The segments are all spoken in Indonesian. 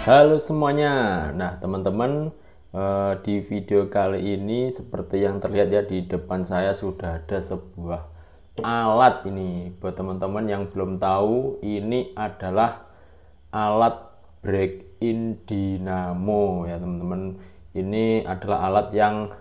Halo semuanya. Nah, teman-teman, di video kali ini seperti yang terlihat ya di depan saya sudah ada sebuah alat ini. Buat teman-teman yang belum tahu, ini adalah alat break-in dynamo ya, teman-teman. Ini adalah alat yang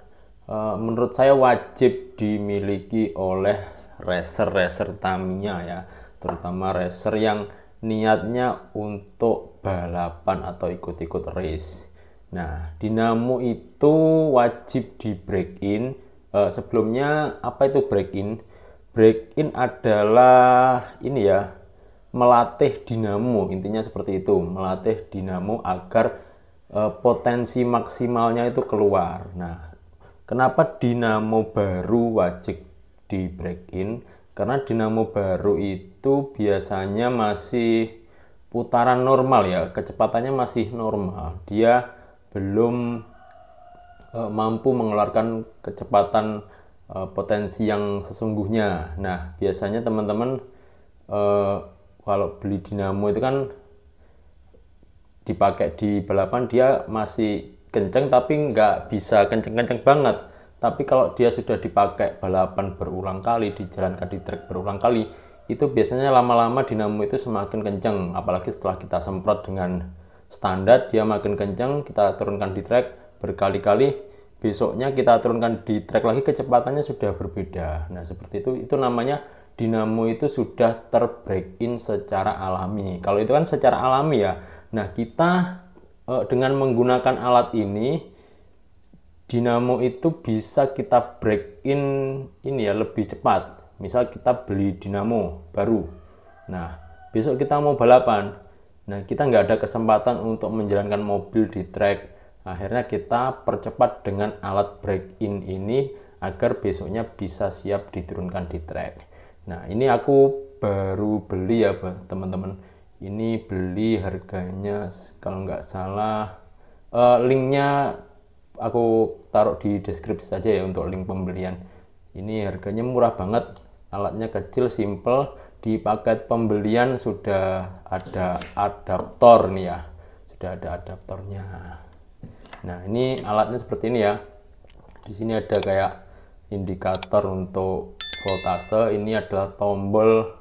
menurut saya wajib dimiliki oleh racer-racer Tamiya ya, terutama racer yang niatnya untuk balapan atau ikut-ikut race. Nah, dinamo itu wajib di break in. Sebelumnya apa itu break in? Break in adalah ini ya, melatih dinamo, intinya seperti itu, melatih dinamo agar potensi maksimalnya itu keluar. Nah, kenapa dinamo baru wajib di break in? Karena dinamo baru itu biasanya masih putaran normal ya, kecepatannya masih normal. Dia belum mampu mengeluarkan kecepatan potensi yang sesungguhnya. Nah, biasanya teman-teman eh, kalau beli dinamo itu kan dipakai di balapan dia masih kenceng tapi nggak bisa kenceng-kenceng banget. Tapi kalau dia sudah dipakai balapan berulang kali, dijalankan di trek berulang kali, itu biasanya lama-lama dinamo itu semakin kenceng. Apalagi setelah kita semprot dengan standar, dia makin kenceng, kita turunkan di trek berkali-kali, besoknya kita turunkan di trek lagi, kecepatannya sudah berbeda. Nah, seperti itu namanya dinamo itu sudah terbreak in secara alami. Kalau itu kan secara alami ya. Nah, kita dengan menggunakan alat ini, dinamo itu bisa kita break in ini ya lebih cepat. Misal kita beli dinamo baru. Nah, besok kita mau balapan. Nah, kita nggak ada kesempatan untuk menjalankan mobil di track. Akhirnya kita percepat dengan alat break in ini agar besoknya bisa siap diturunkan di track. Nah, ini aku baru beli ya teman-teman. Ini beli harganya kalau nggak salah, linknya aku taruh di deskripsi saja ya untuk link pembelian. Ini harganya murah banget, alatnya kecil, simple. Di paket pembelian sudah ada adaptor nih ya, sudah ada adaptornya. Nah, ini alatnya seperti ini ya. Di sini ada kayak indikator untuk voltase. Ini adalah tombol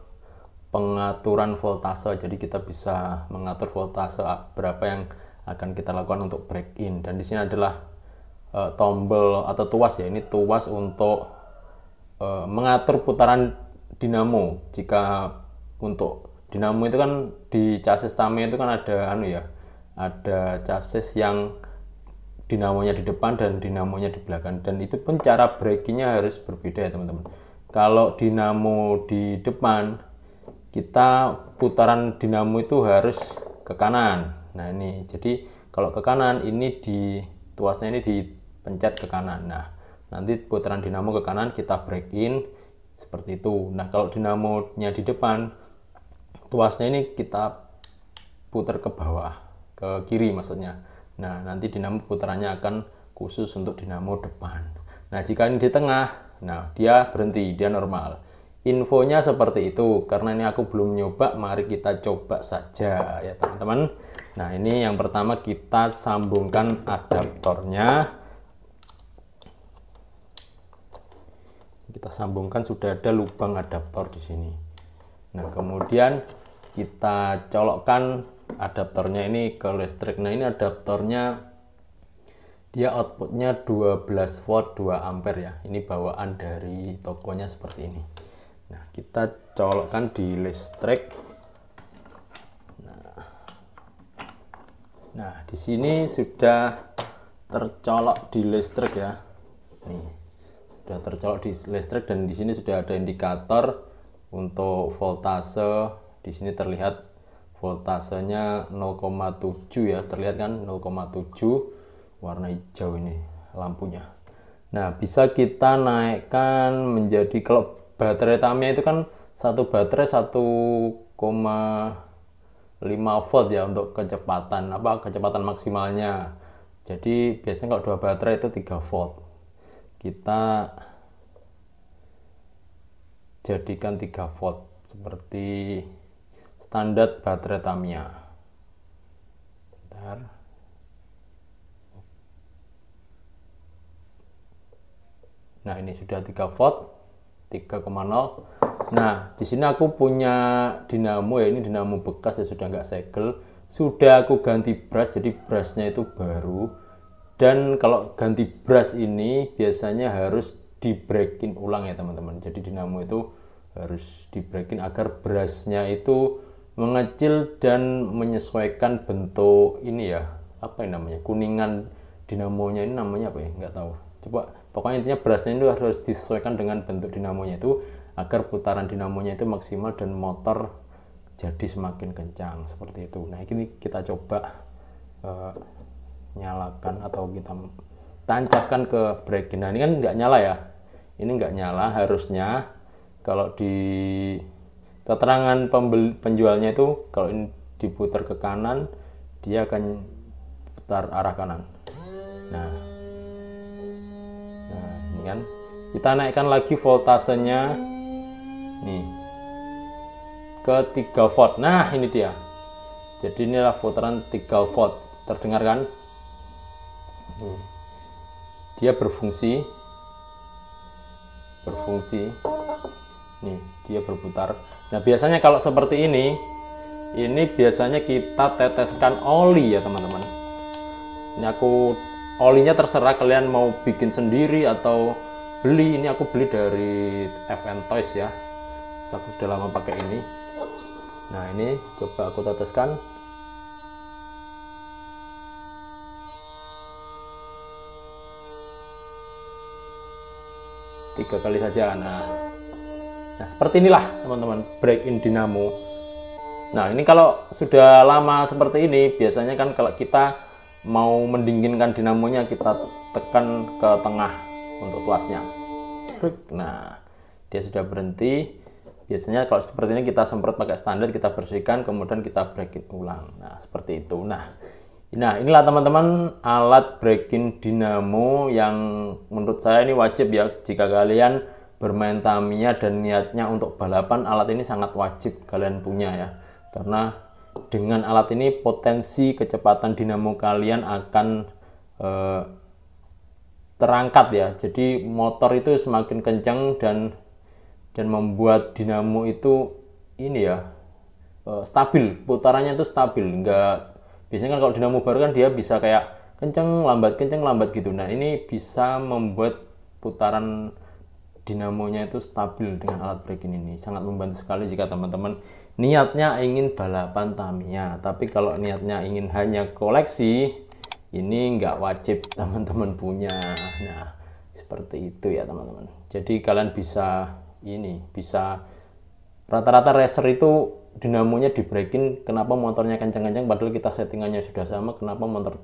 pengaturan voltase, jadi kita bisa mengatur voltase berapa yang akan kita lakukan untuk break in. Dan di sini adalah tombol atau tuas ya, ini tuas untuk mengatur putaran dinamo. Jika untuk dinamo itu kan di chassis Tamiya itu kan ada ada chassis yang dinamonya di depan dan dinamonya di belakang, dan itu pun cara breakingnya harus berbeda ya teman-teman. Kalau dinamo di depan, kita putaran dinamo itu harus ke kanan. Nah, ini jadi kalau ke kanan, ini di tuasnya ini dipencet ke kanan. Nah, nanti putaran dinamo ke kanan, kita break in seperti itu. Nah, kalau dinamonya di depan, tuasnya ini kita putar ke bawah, ke kiri maksudnya. Nah, nanti dinamo putarannya akan khusus untuk dinamo depan. Nah, jika ini di tengah, nah dia berhenti, dia normal. Infonya seperti itu. Karena ini aku belum nyoba, mari kita coba saja ya teman-teman. Nah, ini yang pertama kita sambungkan adaptornya. Kita sambungkan, sudah ada lubang adaptor di sini. Nah, kemudian kita colokkan adaptornya ini ke listrik. Nah, ini adaptornya dia outputnya 12 volt 2 ampere ya. Ini bawaan dari tokonya seperti ini. Nah, kita colokkan di listrik. Nah, di sini sudah tercolok di listrik ya. Nih, sudah tercolok di listrik, dan di sini sudah ada indikator untuk voltase. Di sini terlihat voltasenya 0,7 ya, terlihat kan 0,7, warna hijau ini lampunya. Nah, bisa kita naikkan menjadi, kalau baterai Tamiya itu kan satu baterai 1,5 volt ya untuk kecepatan maksimalnya. Jadi biasanya kalau dua baterai itu 3 volt. Kita jadikan 3 volt seperti standar baterai Tamiya. Kita Bentar. Nah, ini sudah 3 volt, 3,0. Nah, di sini aku punya dinamo ya, ini dinamo bekas ya, sudah nggak segel. Sudah aku ganti brush, jadi brushnya itu baru. Dan kalau ganti brush ini biasanya harus di breakin ulang ya teman-teman. Jadi dinamo itu harus di breakin agar brushnya itu mengecil dan menyesuaikan bentuk ini ya, apa yang namanya, kuningan dinamonya ini namanya apa ya, nggak tahu. Coba, pokoknya intinya brushnya itu harus disesuaikan dengan bentuk dinamonya itu agar putaran dinamonya itu maksimal dan motor jadi semakin kencang seperti itu. Nah, ini kita coba nyalakan atau kita tancapkan ke breakin. Nah, ini kan nggak nyala ya, ini nggak nyala. Harusnya kalau di keterangan penjualnya itu kalau ini diputar ke kanan dia akan putar arah kanan. Nah, ini kan kita naikkan lagi voltasenya nih ke 3 volt. Nah, ini dia. Jadi inilah putaran 3 volt. Terdengar kan? Dia berfungsi. Nih, dia berputar. Nah, biasanya kalau seperti ini biasanya kita teteskan oli ya teman-teman. Ini aku olinya terserah kalian mau bikin sendiri atau beli. Ini aku beli dari FN Toys ya. Aku sudah lama pakai ini. Nah, ini coba aku teteskan. Tiga kali saja. Nah, seperti inilah teman-teman break-in dinamo. Nah, ini kalau sudah lama seperti ini biasanya kan kalau kita mau mendinginkan dinamonya kita tekan ke tengah untuk tuasnya. Nah, dia sudah berhenti. Biasanya kalau seperti ini kita semprot pakai standar, kita bersihkan, kemudian kita break-in ulang. Nah, seperti itu. Nah, inilah teman-teman alat break-in dinamo yang menurut saya ini wajib ya. Jika kalian bermain Tamiya dan niatnya untuk balapan, alat ini sangat wajib kalian punya ya. Karena dengan alat ini potensi kecepatan dinamo kalian akan terangkat ya. Jadi motor itu semakin kencang dan membuat dinamo itu ini ya stabil, putarannya itu stabil. Enggak, biasanya kan kalau dinamo baru kan dia bisa kayak kenceng lambat gitu. Nah, ini bisa membuat putaran dinamonya itu stabil dengan alat break-in ini. Sangat membantu sekali jika teman-teman niatnya ingin balapan Tamiya. Tapi kalau niatnya ingin hanya koleksi, ini nggak wajib teman-teman punya. Nah, seperti itu ya teman-teman. Jadi kalian bisa rata-rata racer itu dinamonya di breakin. Kenapa motornya kencang-kencang padahal kita settingannya sudah sama? Kenapa motor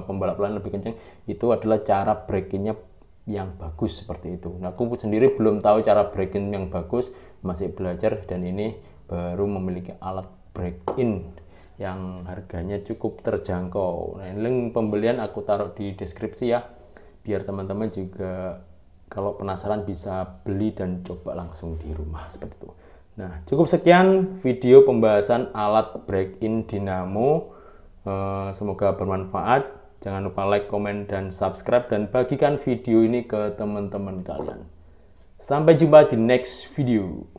pembalap lain lebih kencang? Itu adalah cara breakinnya yang bagus seperti itu. Nah, aku sendiri belum tahu cara breakin yang bagus, masih belajar, dan ini baru memiliki alat break-in yang harganya cukup terjangkau. Nah, link pembelian aku taruh di deskripsi ya, biar teman-teman juga kalau penasaran bisa beli dan coba langsung di rumah seperti itu. Nah, cukup sekian video pembahasan alat break-in dinamo. Semoga bermanfaat. Jangan lupa like, komen, dan subscribe, dan bagikan video ini ke teman-teman kalian. Sampai jumpa di next video.